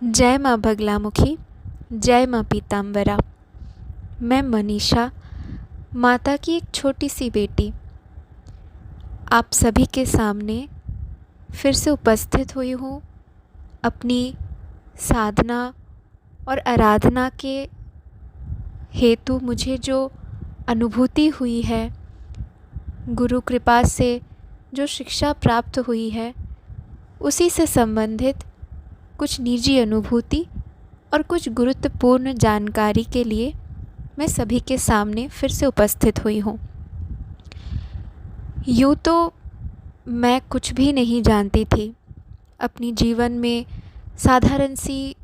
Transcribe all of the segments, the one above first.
जय माँ बगलामुखी, जय माँ पीताम्बरा। मैं मनीषा, माता की एक छोटी सी बेटी, आप सभी के सामने फिर से उपस्थित हुई हूँ अपनी साधना और आराधना के हेतु। मुझे जो अनुभूति हुई है, गुरु कृपा से जो शिक्षा प्राप्त हुई है, उसी से संबंधित कुछ निजी अनुभूति और कुछ गुरुत्वपूर्ण जानकारी के लिए मैं सभी के सामने फिर से उपस्थित हुई हूँ। यूँ तो मैं कुछ भी नहीं जानती थी अपनी जीवन में, साधारण सी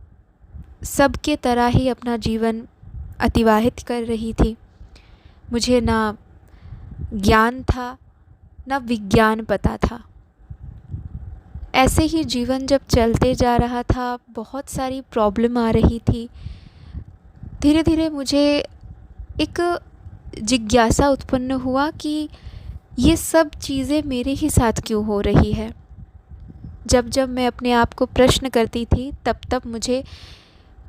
सबके तरह ही अपना जीवन अतिवाहित कर रही थी। मुझे ना ज्ञान था ना विज्ञान पता था। ऐसे ही जीवन जब चलते जा रहा था, बहुत सारी प्रॉब्लम आ रही थी। धीरे धीरे मुझे एक जिज्ञासा उत्पन्न हुआ कि ये सब चीज़ें मेरे ही साथ क्यों हो रही है। जब जब मैं अपने आप को प्रश्न करती थी, तब तब मुझे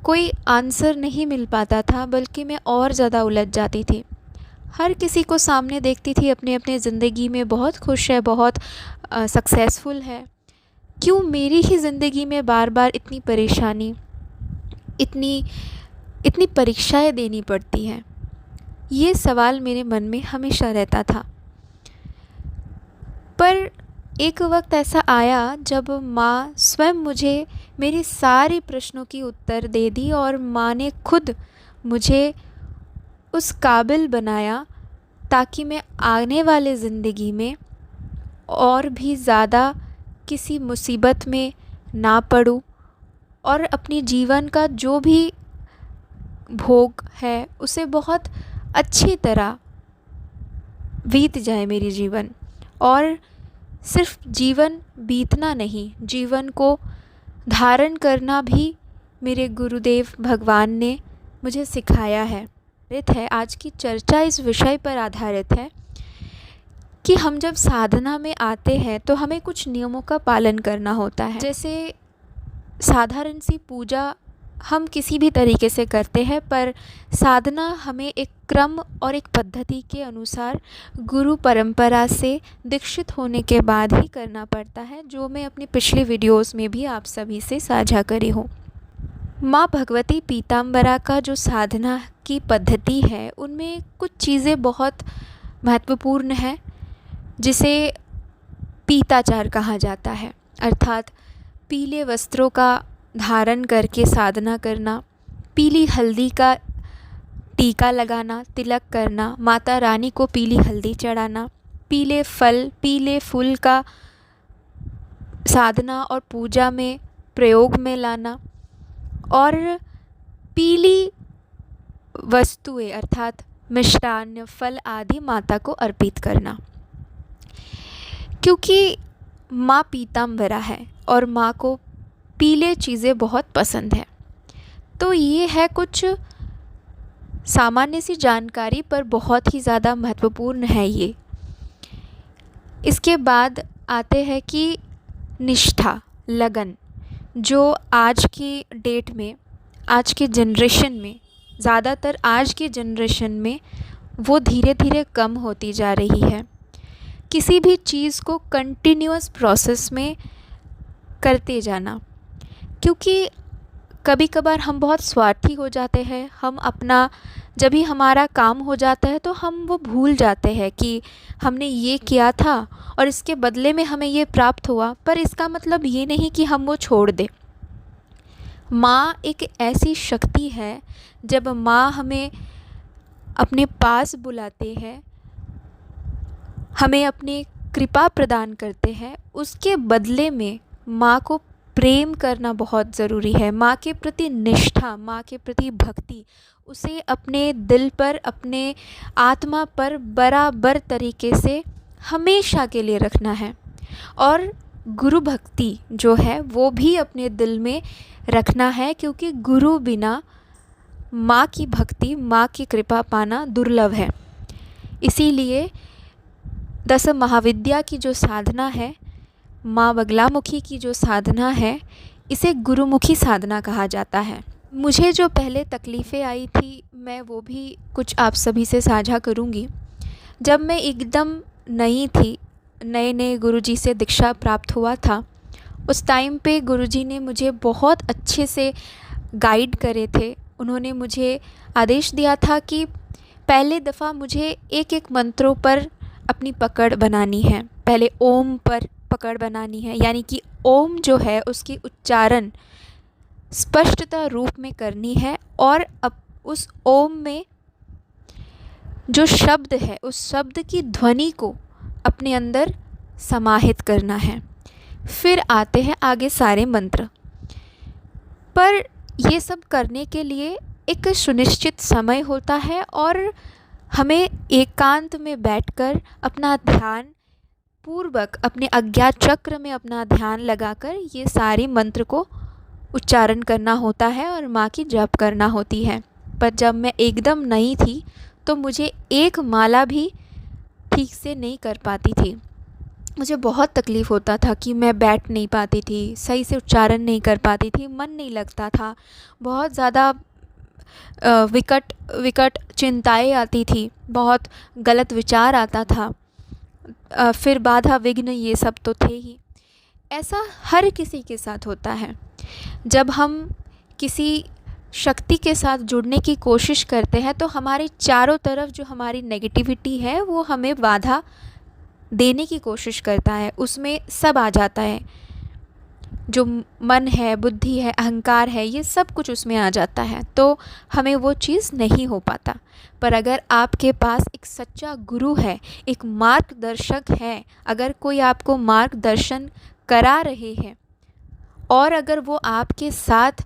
कोई आंसर नहीं मिल पाता था, बल्कि मैं और ज़्यादा उलझ जाती थी। हर किसी को सामने देखती थी अपने अपने ज़िंदगी में बहुत खुश है, बहुत सक्सेसफुल है। क्यों मेरी ही ज़िंदगी में बार बार इतनी परेशानी, इतनी परीक्षाएं देनी पड़ती हैं? ये सवाल मेरे मन में हमेशा रहता था। पर एक वक्त ऐसा आया जब माँ स्वयं मुझे मेरे सारे प्रश्नों की उत्तर दे दी, और माँ ने खुद मुझे उस काबिल बनाया ताकि मैं आने वाले ज़िंदगी में और भी ज़्यादा किसी मुसीबत में ना पड़ूं, और अपनी जीवन का जो भी भोग है उसे बहुत अच्छी तरह बीत जाए मेरी जीवन। और सिर्फ जीवन बीतना नहीं, जीवन को धारण करना भी मेरे गुरुदेव भगवान ने मुझे सिखाया है। आज की चर्चा इस विषय पर आधारित है कि हम जब साधना में आते हैं तो हमें कुछ नियमों का पालन करना होता है। जैसे साधारण सी पूजा हम किसी भी तरीके से करते हैं, पर साधना हमें एक क्रम और एक पद्धति के अनुसार गुरु परंपरा से दीक्षित होने के बाद ही करना पड़ता है, जो मैं अपनी पिछली वीडियोस में भी आप सभी से साझा करी हूँ। माँ भगवती पीताम्बरा का जो साधना की पद्धति है, उनमें कुछ चीज़ें बहुत महत्वपूर्ण हैं, जिसे पीताचार कहा जाता है। अर्थात पीले वस्त्रों का धारण करके साधना करना, पीली हल्दी का टीका लगाना, तिलक करना, माता रानी को पीली हल्दी चढ़ाना, पीले फल, पीले फूल का साधना और पूजा में प्रयोग में लाना, और पीली वस्तुएं अर्थात मिष्टान्न, फल आदि माता को अर्पित करना। क्योंकि माँ पीताम्बरा है और माँ को पीले चीज़ें बहुत पसंद है, तो ये है कुछ सामान्य सी जानकारी, पर बहुत ही ज़्यादा महत्वपूर्ण है ये। इसके बाद आते हैं कि निष्ठा, लगन, जो आज की डेट में, आज के जनरेशन में, ज़्यादातर आज के जनरेशन में वो धीरे धीरे कम होती जा रही है। किसी भी चीज़ को कंटिन्यूअस प्रोसेस में करते जाना, क्योंकि कभी कभार हम बहुत स्वार्थी हो जाते हैं। हम अपना, जब भी हमारा काम हो जाता है तो हम वो भूल जाते हैं कि हमने ये किया था और इसके बदले में हमें ये प्राप्त हुआ, पर इसका मतलब ये नहीं कि हम वो छोड़ दें। माँ एक ऐसी शक्ति है, जब माँ हमें अपने पास बुलाते हैं, हमें अपनी कृपा प्रदान करते हैं, उसके बदले में माँ को प्रेम करना बहुत ज़रूरी है। माँ के प्रति निष्ठा, माँ के प्रति भक्ति, उसे अपने दिल पर, अपने आत्मा पर बराबर तरीके से हमेशा के लिए रखना है। और गुरु भक्ति जो है वो भी अपने दिल में रखना है, क्योंकि गुरु बिना माँ की भक्ति, माँ की कृपा पाना दुर्लभ है। इसीलिए दस महाविद्या की जो साधना है, माँ बगलामुखी की जो साधना है, इसे गुरुमुखी साधना कहा जाता है। मुझे जो पहले तकलीफ़ें आई थी मैं वो भी कुछ आप सभी से साझा करूँगी। जब मैं एकदम नई थी, नए नए गुरुजी से दीक्षा प्राप्त हुआ था, उस टाइम पे गुरुजी ने मुझे बहुत अच्छे से गाइड करे थे। उन्होंने मुझे आदेश दिया था कि पहले दफ़ा मुझे एक एक मंत्रों पर अपनी पकड़ बनानी है। पहले ओम पर पकड़ बनानी है, यानी कि ओम जो है उसकी उच्चारण स्पष्टता रूप में करनी है, और अब उस ओम में जो शब्द है उस शब्द की ध्वनि को अपने अंदर समाहित करना है। फिर आते हैं आगे सारे मंत्र। पर ये सब करने के लिए एक सुनिश्चित समय होता है, और हमें एकांत में बैठकर अपना ध्यान पूर्वक अपने अज्ञात चक्र में अपना ध्यान लगाकर ये सारे मंत्र को उच्चारण करना होता है और माँ की जप करना होती है। पर जब मैं एकदम नई थी तो मुझे एक माला भी ठीक से नहीं कर पाती थी। मुझे बहुत तकलीफ़ होता था कि मैं बैठ नहीं पाती थी, सही से उच्चारण नहीं कर पाती थी, मन नहीं लगता था, बहुत ज़्यादा विकट विकट चिंताएं आती थी, बहुत गलत विचार आता था, फिर बाधा विघ्न ये सब तो थे ही। ऐसा हर किसी के साथ होता है। जब हम किसी शक्ति के साथ जुड़ने की कोशिश करते हैं तो हमारे चारों तरफ जो हमारी नेगेटिविटी है वो हमें बाधा देने की कोशिश करता है, उसमें सब आ जाता है। जो मन है, बुद्धि है, अहंकार है, ये सब कुछ उसमें आ जाता है, तो हमें वो चीज़ नहीं हो पाता। पर अगर आपके पास एक सच्चा गुरु है, एक मार्गदर्शक है, अगर कोई आपको मार्गदर्शन करा रहे हैं और अगर वो आपके साथ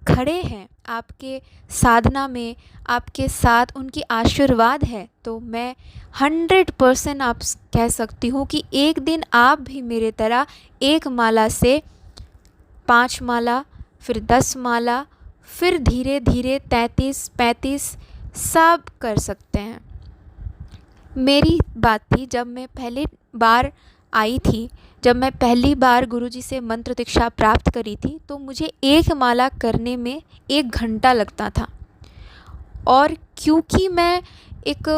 खड़े हैं, आपके साधना में आपके साथ उनकी आशीर्वाद है, तो मैं 100% आप कह सकती हूँ कि एक दिन आप भी मेरे तरह एक माला से 5 माला, फिर 10 माला, फिर धीरे धीरे 33, 35 सब कर सकते हैं। मेरी बात थी जब मैं पहली बार आई थी, जब मैं पहली बार गुरुजी से मंत्र दीक्षा प्राप्त करी थी, तो मुझे एक माला करने में 1 घंटा लगता था। और क्योंकि मैं एक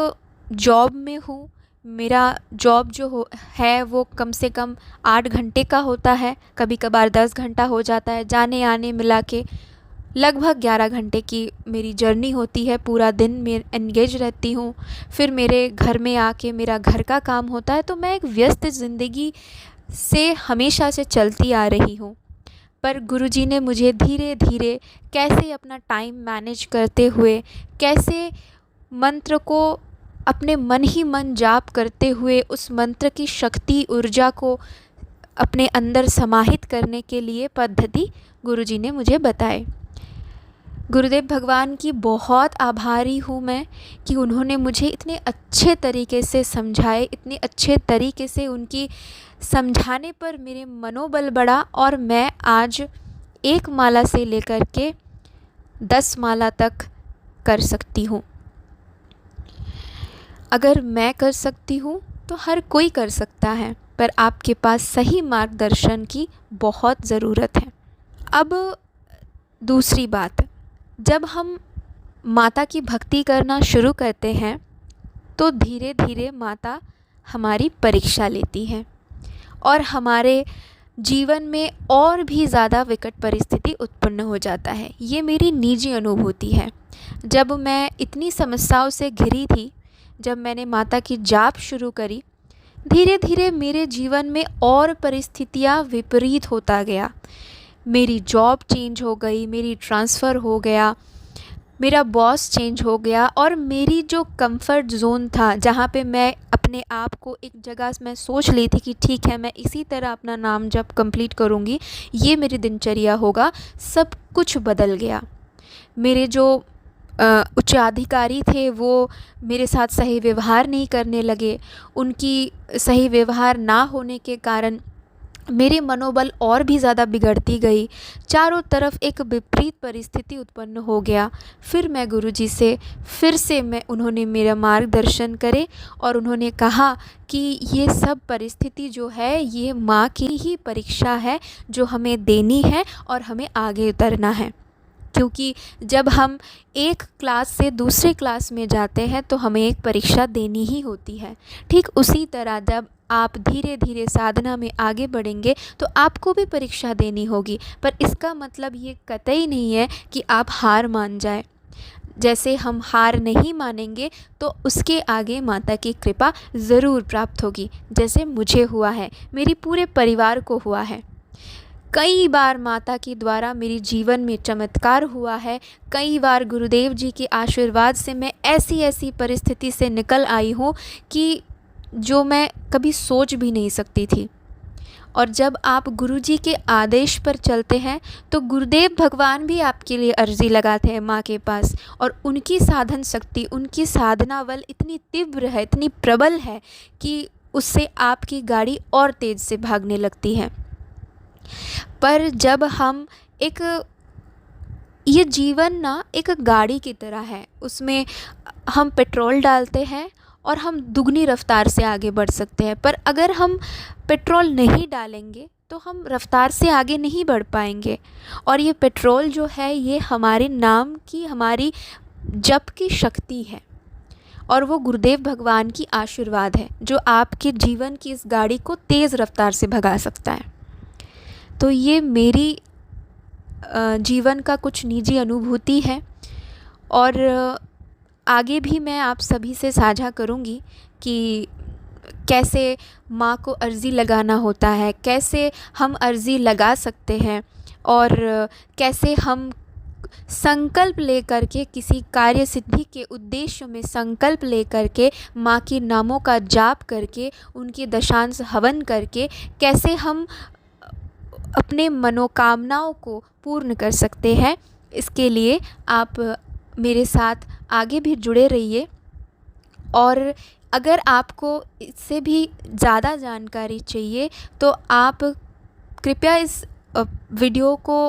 जॉब में हूँ, मेरा जॉब जो है वो कम से कम 8 घंटे का होता है, कभी कभार 10 घंटा हो जाता है, जाने आने मिला के लगभग 11 घंटे की मेरी जर्नी होती है। पूरा दिन मैं एंगेज रहती हूँ, फिर मेरे घर में आके मेरा घर का काम होता है, तो मैं एक व्यस्त ज़िंदगी से हमेशा से चलती आ रही हूँ। पर गुरुजी ने मुझे धीरे धीरे कैसे अपना टाइम मैनेज करते हुए, कैसे मंत्र को अपने मन ही मन जाप करते हुए उस मंत्र की शक्ति ऊर्जा को अपने अंदर समाहित करने के लिए पद्धति गुरुजी ने मुझे बताए। गुरुदेव भगवान की बहुत आभारी हूँ मैं कि उन्होंने मुझे इतने अच्छे तरीके से समझाए, इतने अच्छे तरीके से उनकी समझाने पर मेरे मनोबल बढ़ा, और मैं आज 1 माला से लेकर के 10 माला तक कर सकती हूँ। अगर मैं कर सकती हूँ तो हर कोई कर सकता है, पर आपके पास सही मार्गदर्शन की बहुत ज़रूरत है। अब दूसरी बात, जब हम माता की भक्ति करना शुरू करते हैं तो धीरे धीरे माता हमारी परीक्षा लेती है और हमारे जीवन में और भी ज़्यादा विकट परिस्थिति उत्पन्न हो जाता है। ये मेरी निजी अनुभूति है। जब मैं इतनी समस्याओं से घिरी थी, जब मैंने माता की जाप शुरू करी, धीरे धीरे मेरे जीवन में और परिस्थितियाँ विपरीत होता गया। मेरी जॉब चेंज हो गई, मेरी ट्रांसफ़र हो गया, मेरा बॉस चेंज हो गया, और मेरी जो कंफर्ट ज़ोन था, जहाँ पे मैं अपने आप को एक जगह मैं सोच ली थी कि ठीक है मैं इसी तरह अपना नाम जब कंप्लीट करूँगी, ये मेरी दिनचर्या होगा, सब कुछ बदल गया। मेरे जो उच्चाधिकारी थे वो मेरे साथ सही व्यवहार नहीं करने लगे। उनकी सही व्यवहार ना होने के कारण मेरे मनोबल और भी ज़्यादा बिगड़ती गई। चारों तरफ एक विपरीत परिस्थिति उत्पन्न हो गया। फिर मैं गुरुजी से फिर से मैं उन्होंने मेरा मार्गदर्शन करे और उन्होंने कहा कि ये सब परिस्थिति जो है ये माँ की ही परीक्षा है जो हमें देनी है और हमें आगे उतरना है। क्योंकि जब हम एक क्लास से दूसरे क्लास में जाते हैं तो हमें एक परीक्षा देनी ही होती है। ठीक उसी तरह जब आप धीरे धीरे साधना में आगे बढ़ेंगे तो आपको भी परीक्षा देनी होगी, पर इसका मतलब ये कतई नहीं है कि आप हार मान जाएं। जैसे हम हार नहीं मानेंगे तो उसके आगे माता की कृपा ज़रूर प्राप्त होगी, जैसे मुझे हुआ है, मेरे पूरे परिवार को हुआ है। कई बार माता के द्वारा मेरे जीवन में चमत्कार हुआ है। कई बार गुरुदेव जी के आशीर्वाद से मैं ऐसी ऐसी परिस्थिति से निकल आई हूँ कि जो मैं कभी सोच भी नहीं सकती थी। और जब आप गुरुजी के आदेश पर चलते हैं तो गुरुदेव भगवान भी आपके लिए अर्जी लगाते हैं माँ के पास, और उनकी साधन शक्ति, उनकी साधना बल इतनी तीव्र है, इतनी प्रबल है कि उससे आपकी गाड़ी और तेज़ से भागने लगती है। पर जब हम ये जीवन ना एक गाड़ी की तरह है, उसमें हम पेट्रोल डालते हैं और हम दुगनी रफ्तार से आगे बढ़ सकते हैं, पर अगर हम पेट्रोल नहीं डालेंगे तो हम रफ्तार से आगे नहीं बढ़ पाएंगे। और ये पेट्रोल जो है ये हमारे नाम की, हमारी जप की शक्ति है, और वो गुरुदेव भगवान की आशीर्वाद है जो आपके जीवन की इस गाड़ी को तेज़ रफ्तार से भगा सकता है। तो ये मेरी जीवन का कुछ निजी अनुभूति है, और आगे भी मैं आप सभी से साझा करूँगी कि कैसे माँ को अर्ज़ी लगाना होता है, कैसे हम अर्ज़ी लगा सकते हैं, और कैसे हम संकल्प लेकर के किसी कार्य सिद्धि के उद्देश्य में संकल्प लेकर के माँ के नामों का जाप करके, उनकी दशांश हवन करके कैसे हम अपने मनोकामनाओं को पूर्ण कर सकते हैं। इसके लिए आप मेरे साथ आगे भी जुड़े रहिए, और अगर आपको इससे भी ज़्यादा जानकारी चाहिए तो आप कृपया इस वीडियो को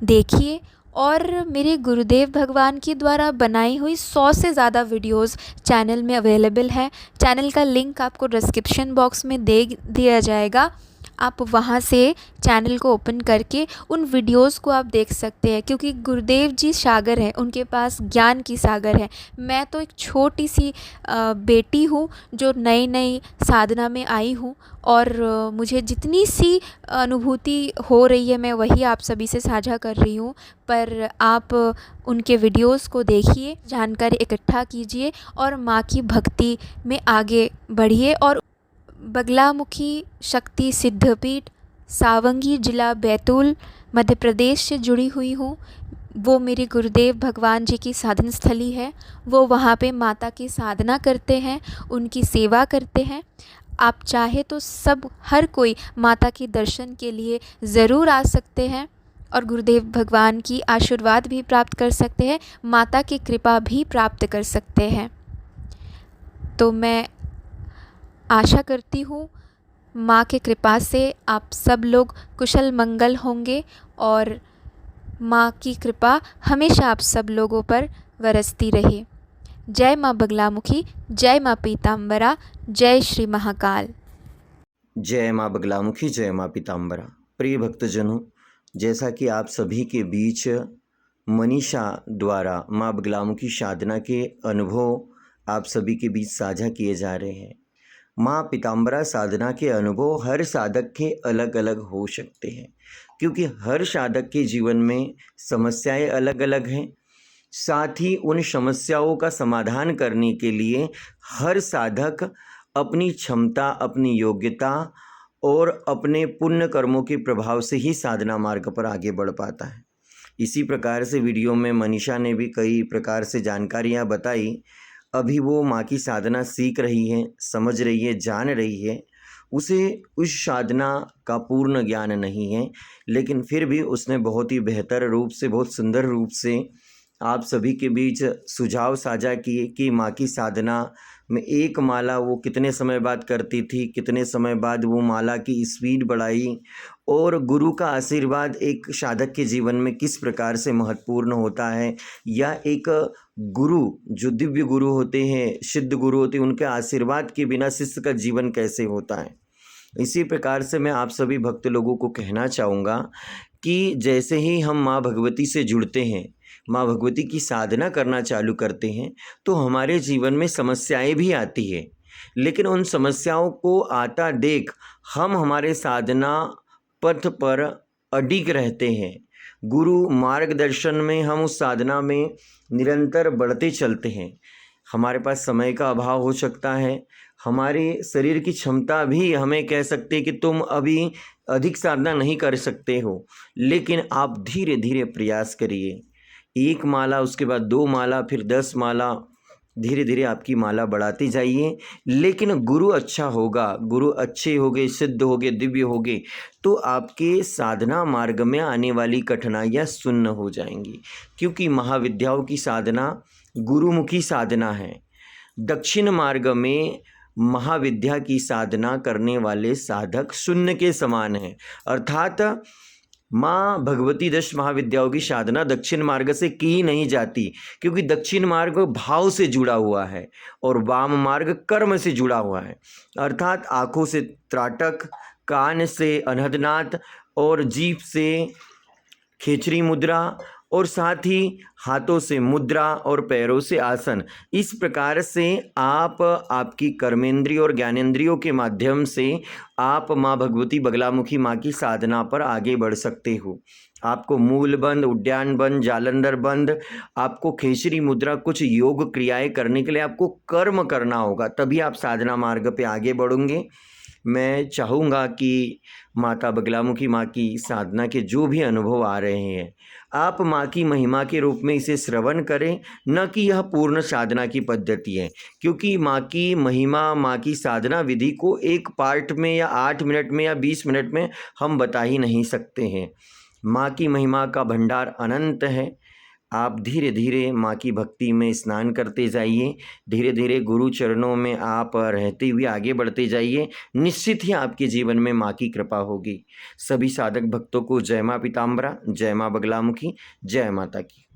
देखिए, और मेरे गुरुदेव भगवान के द्वारा बनाई हुई 100 से ज़्यादा वीडियोस चैनल में अवेलेबल है। चैनल का लिंक आपको डिस्क्रिप्शन बॉक्स में दे दिया जाएगा। आप वहाँ से चैनल को ओपन करके उन वीडियोस को आप देख सकते हैं, क्योंकि गुरुदेव जी सागर हैं, उनके पास ज्ञान की सागर है। मैं तो एक छोटी सी बेटी हूँ जो नई नई साधना में आई हूँ, और मुझे जितनी सी अनुभूति हो रही है मैं वही आप सभी से साझा कर रही हूँ। पर आप उनके वीडियोस को देखिए, जानकारी इकट्ठा कीजिए और माँ की भक्ति में आगे बढ़िए। और बगलामुखी शक्ति सिद्धपीठ, सावंगी जिला बैतूल, मध्य प्रदेश से जुड़ी हुई हूँ। वो मेरे गुरुदेव भगवान जी की साधन स्थली है। वो वहाँ पे माता की साधना करते हैं, उनकी सेवा करते हैं। आप चाहे तो सब हर कोई माता के दर्शन के लिए ज़रूर आ सकते हैं और गुरुदेव भगवान की आशीर्वाद भी प्राप्त कर सकते हैं, माता की कृपा भी प्राप्त कर सकते हैं। तो मैं आशा करती हूँ माँ के कृपा से आप सब लोग कुशल मंगल होंगे, और माँ की कृपा हमेशा आप सब लोगों पर बरसती रहे। जय माँ बगलामुखी, जय माँ पीताम्बरा, जय श्री महाकाल। जय माँ बगलामुखी, जय माँ पीताम्बरा। प्रिय भक्तजनों, जैसा कि आप सभी के बीच मनीषा द्वारा माँ बगलामुखी साधना के अनुभव आप सभी के बीच साझा किए जा रहे हैं। माँ पीताम्बरा साधना के अनुभव हर साधक के अलग अलग हो सकते हैं, क्योंकि हर साधक के जीवन में समस्याएं अलग अलग हैं। साथ ही उन समस्याओं का समाधान करने के लिए हर साधक अपनी क्षमता, अपनी योग्यता और अपने पुण्य कर्मों के प्रभाव से ही साधना मार्ग पर आगे बढ़ पाता है। इसी प्रकार से वीडियो में मनीषा ने भी कई प्रकार से जानकारियाँ बताई। अभी वो माँ की साधना सीख रही है, समझ रही है, जान रही है। उसे उस साधना का पूर्ण ज्ञान नहीं है, लेकिन फिर भी उसने बहुत ही बेहतर रूप से, बहुत सुंदर रूप से आप सभी के बीच सुझाव साझा किए कि माँ की साधना में एक माला वो कितने समय बाद करती थी, कितने समय बाद वो माला की स्पीड बढ़ाई, और गुरु का आशीर्वाद एक साधक के जीवन में किस प्रकार से महत्वपूर्ण होता है, या एक गुरु जो दिव्य गुरु होते हैं, सिद्ध गुरु होते हैं, उनके आशीर्वाद के बिना शिष्य का जीवन कैसे होता है। इसी प्रकार से मैं आप सभी भक्त लोगों को कहना चाहूँगा कि जैसे ही हम माँ भगवती से जुड़ते हैं, माँ भगवती की साधना करना चालू करते हैं, तो हमारे जीवन में समस्याएं भी आती है, लेकिन उन समस्याओं को आता देख हम हमारे साधना पथ पर अडिग रहते हैं। गुरु मार्गदर्शन में हम उस साधना में निरंतर बढ़ते चलते हैं। हमारे पास समय का अभाव हो सकता है, हमारे शरीर की क्षमता भी हमें कह सकते हैं कि तुम अभी अधिक साधना नहीं कर सकते हो, लेकिन आप धीरे धीरे प्रयास करिए। एक माला, उसके बाद 2 माला, फिर 10 माला, धीरे धीरे आपकी माला बढ़ाती जाइए। लेकिन गुरु अच्छा होगा, गुरु अच्छे होंगे, सिद्ध होंगे, दिव्य होंगे, तो आपके साधना मार्ग में आने वाली कठिनाइयाँ शून्य हो जाएंगी, क्योंकि महाविद्याओं की साधना गुरुमुखी साधना है। दक्षिण मार्ग में महाविद्या की साधना करने वाले साधक शून्य के समान हैं, अर्थात माँ भगवती 10 महाविद्याओं की साधना दक्षिण मार्ग से की ही नहीं जाती, क्योंकि दक्षिण मार्ग भाव से जुड़ा हुआ है और वाम मार्ग कर्म से जुड़ा हुआ है, अर्थात आँखों से त्राटक, कान से अनहदनाद और जीभ से खेचरी मुद्रा, और साथ ही हाथों से मुद्रा और पैरों से आसन। इस प्रकार से आप आपकी कर्मेंद्रिय और ज्ञानेंद्रियों के माध्यम से आप माँ भगवती बगलामुखी माँ की साधना पर आगे बढ़ सकते हो। आपको मूल बंद, उद्यान बंद, जालंधर बंद, आपको खेचरी मुद्रा, कुछ योग क्रियाएं करने के लिए आपको कर्म करना होगा, तभी आप साधना मार्ग पे आगे बढ़ोगे। मैं चाहूँगा कि माता बगलामुखी माँ की साधना के जो भी अनुभव आ रहे हैं, आप माँ की महिमा के रूप में इसे श्रवण करें, न कि यह पूर्ण साधना की पद्धति है, क्योंकि माँ की महिमा, माँ की साधना विधि को एक पार्ट में या 8 मिनट में या 20 मिनट में हम बता ही नहीं सकते हैं। माँ की महिमा का भंडार अनंत है। आप धीरे धीरे माँ की भक्ति में स्नान करते जाइए, धीरे धीरे गुरु चरणों में आप रहते हुए आगे बढ़ते जाइए। निश्चित ही आपके जीवन में माँ की कृपा होगी। सभी साधक भक्तों को जय माँ पीताम्बरा, जय माँ बगलामुखी, जय माता की।